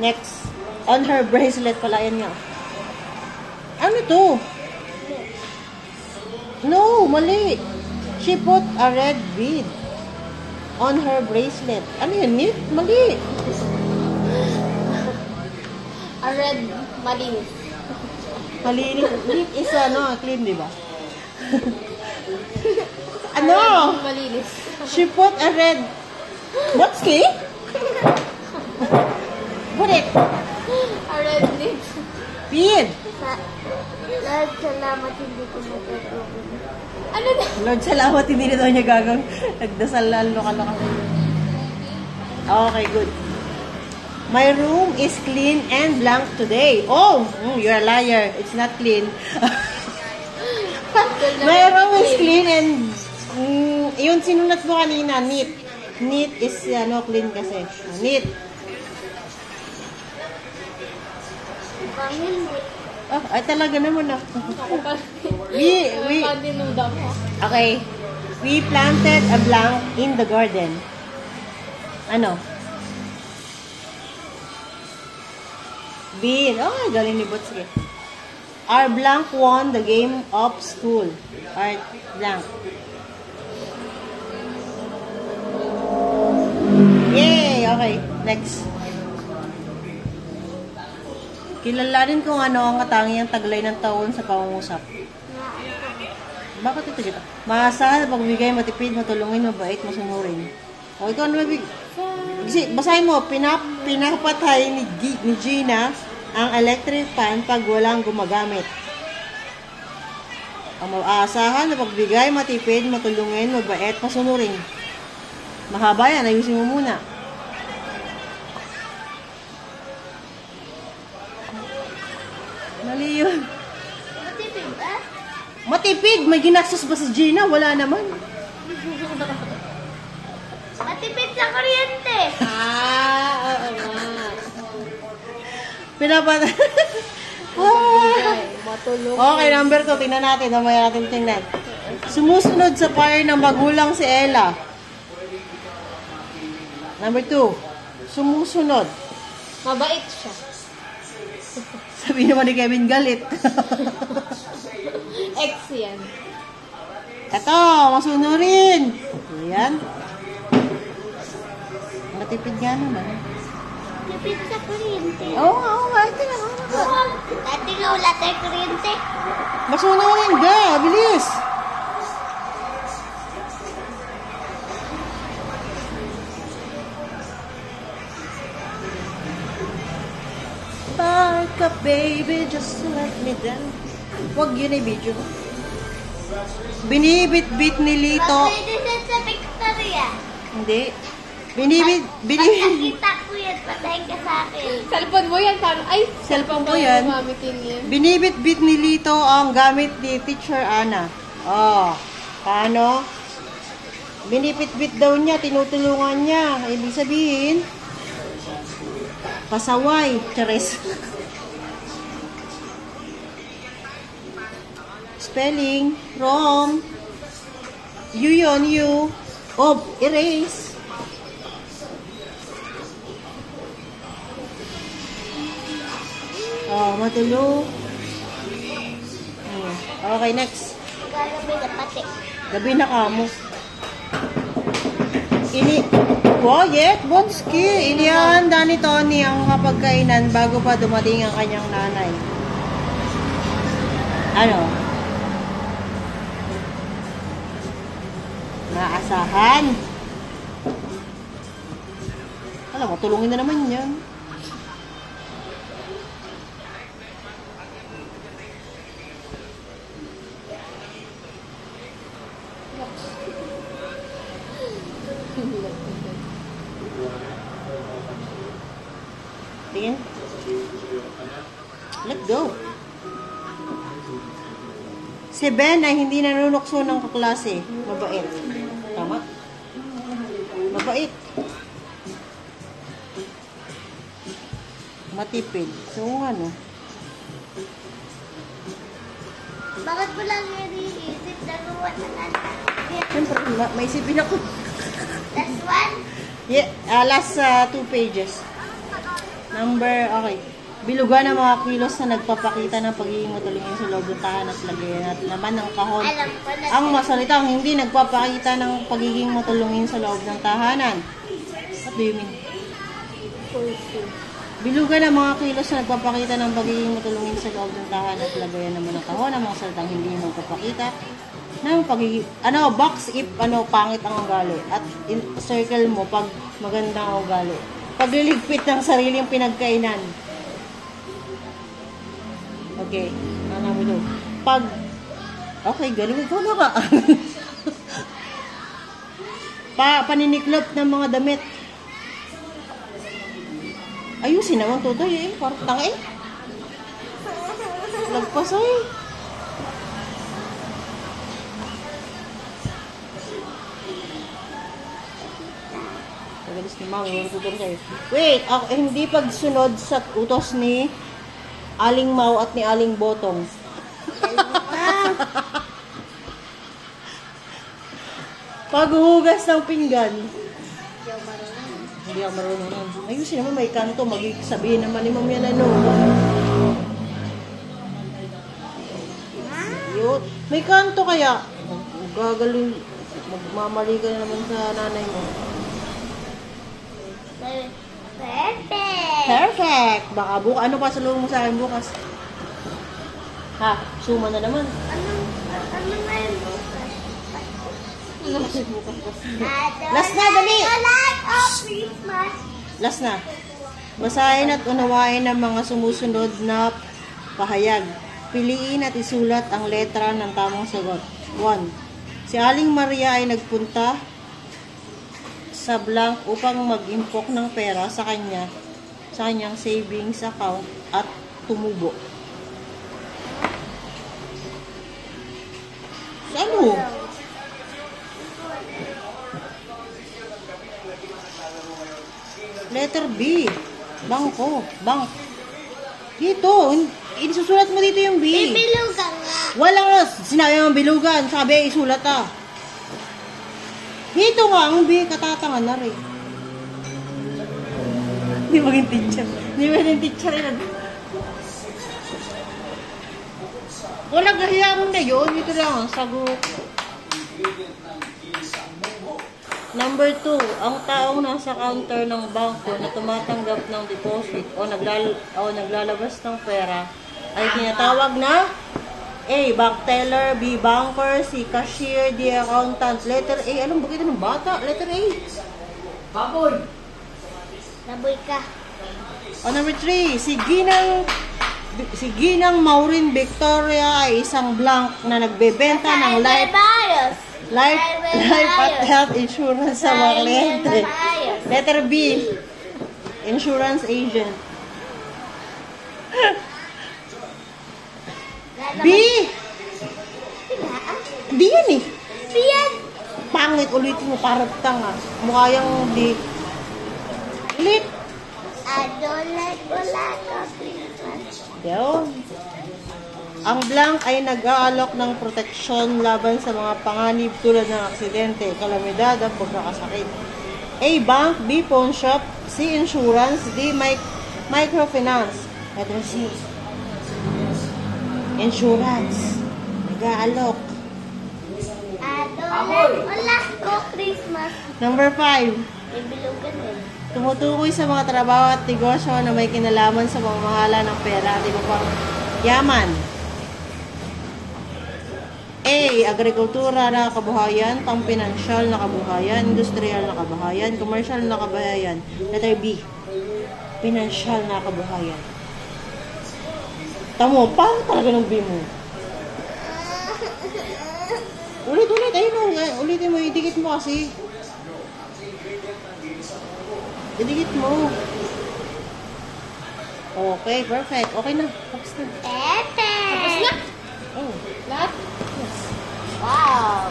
Next. On her bracelet pala. Yan nga. Ano to? No, mali. She put a red bead on her bracelet. Ano yun? Knit? Mali. A red malinis. Malinis. Knit is clean, di ba? Ano? Malinis. She put a red... What's clean? Put it. A red knit. Bead. Lord, salamat hindi ko matutulog. Ano na? Lord, salamat hindi na daw niya gagawin. Nagdasal na loka-loka. Okay, good. My room is clean and blank today. Oh, you're a liar. It's not clean. My room is clean and yun sinulat mo kanina, neat. Neat is clean kasi. Neat. Ay talaga naman Okay. We planted a blank in the garden. Ano? Bean. Oh, galing ni Botske. Our blank won the game of school. Our blank. Yay! Okay, next. Kilalanin kung ano ang katangiang taglay ng taon sa pangungusap. Bakit ito dito? Maasahan, pagbigay, matipid, matulungin, mabait, masunurin. O, ikaw ano mabig? Basahin mo, pinapatay ni Gina ang electric fan pag walang gumagamit. Ang maasahan na pagbigay, matipid, matulungin, mabait, masunurin. Mahaba yan, ayusin mo muna. Mali yun. Matipid ba? Matipid? May ginastos ba si Gina? Wala naman. Matipid sa kuryente. Oo nga. Pinapatay. Matulog. Okay, number 2. Tingnan natin. Mamaya natin tingnan. Sumusunod sa fire ng magulang si Ella. Number 2. Sumusunod. Mabait siya. Sabi naman ni Kevin, galit. Ex yan. Ito, masunurin. Ayan. Matipid nga naman. Matipid sa kuryente. Oo nga. Ito na. Dati nga wala tayo kuryente. Masunurin ka. Bilis. Back up, baby, just to let me down. Huwag yun ay video. Binibit-bit ni Lito. Pag-medicine sa Victoria. Hindi. Pagkakita ko yan, patayin ka sa akin. Cellphone mo yan, parang, ay, Cellphone ko yan. Binibit-bit ni Lito ang gamit ni Teacher Ana. Oh, paano? Binibit-bit daw niya, tinutulungan niya. Ibig sabihin, pasaway. Charis. Spelling, wrong. You yun, you. Oh, erase. Oh, matulog. Okay, next. Gagabi na pati. Gabi na kamo. Yet, Bonski. Inihanda ni Tony ang kapagkainan bago pa dumating ang kanyang nanay. Ano? Naasahan. Alam mo, tulungin na naman yan. Tingin. Let go. Si Ben ay hindi nanunukso ng kaklase. Mabait. Tama? Mabait. Matipid. So, ano? Bakit mo lang iniisip na gawa na natin? Siyempre, may isipin ako. Last one? Yeah, last 2 pages. Okay. Bilugan ng mga kilos na nagpapakita ng pagiging matulungin sa loob ng tahanan at lagayan at laman ng kahon. Alam ko na. Ang masalitang hindi nagpapakita ng pagiging matulungin sa loob ng tahanan. What do you mean? Puso. Bilugan ng mga kilos na nagpapakita ng pagiging matulungin sa loob ng tahanan at lagayan naman ng kahon. Ang mga salitang hindi nagpapakita ng pagiging, box if, pangit ang ugali. At circle mo pag maganda ang ugali. Pagliligpit ng sariling pinagkainan. Okay, namin doon. Okay, galing ikaw na ka. Paniniklop ng mga damit. Ayusin naman tutoy eh. Parang tanga eh. Lagpas ay. Tagalis ni Mami, wala tuturo sa'yo. Wait, hindi pagsunod sa utos ni Aling Mau at ni Aling Botong. Paghuhugas ng pinggan. Hindi ako marunong. Ayusin naman, may kanto. Sabihin naman ni Ma'am yan Yun. May kanto kaya. Gagaling. Magmamali ka na naman sa nanay mo. Perfect! Baka bukas. Ano pa salungan mo sa akin bukas? Ha? Suma na naman. Ano nga yung bukas? Ano kasi bukas? Last na, dali! Christmas. Last na. Basahin at unawain ang mga sumusunod na pahayag. Piliin at isulat ang letra ng tamang sagot. 1. Si Aling Maria ay nagpunta sa blank upang mag-impok ng pera sa kanyang savings account at tumubo. Ano? Letter B. Bangko. Bank. Dito. Isusulat mo dito yung B. Bilugan nga. Walang sinabi ang bilugan. Sabi, isulat Dito nga, ang B, katatangan na rin. Hindi maging teacher. Hindi maging teacher rin. Wala, gahiya mo na yun. Ito lang, sagot. Number 2, ang taong nasa counter ng bangko na tumatanggap ng deposit o naglalabas ng pera ay tinatawag na A. Bank teller, B. Banker, C. Cashier, D. Accountant. Letter A. Anong bakit ng bata? Letter A. Baboy. Naboy ka. O number 3, si Ginang Maureen Victoria ay isang blank na nagbebenta ng life at health insurance sa mga kliyente. Letter B. Insurance agent. B! D yan eh. B yan. Pangit, ulitin mo, parang tanga. Mukha yung D. Ulit. Wala ka Christmas. Yun. Ang blank ay nag-aalok ng proteksyon laban sa mga panganib tulad ng aksidente, kalamidad at pagkakasakit. A. Bank, B. Pawn shop, C. Insurance, D. Microfinance. Letter C. Insurance. Nag-aalok. Wala ko Christmas. Number 5. Ibilugan din. Tumutukoy sa mga trabaho at negosyo na may kinalaman sa pamamahala ng pera at iba pang yaman. A. Agrikultura na kabuhayan, pang-pinansyal na kabuhayan, industrial na kabuhayan, commercial na kabuhayan. Letter B. Pinansyal na kabuhayan. Tamo, paano talaga ng B mo? Ulit. Ayun o. Ulitin mo. Idikit mo kasi. Idikit mo. Okay, perfect. Okay na. Tapos na. Pepe. Tapos na? Oh. Lahat? Yes. Wow.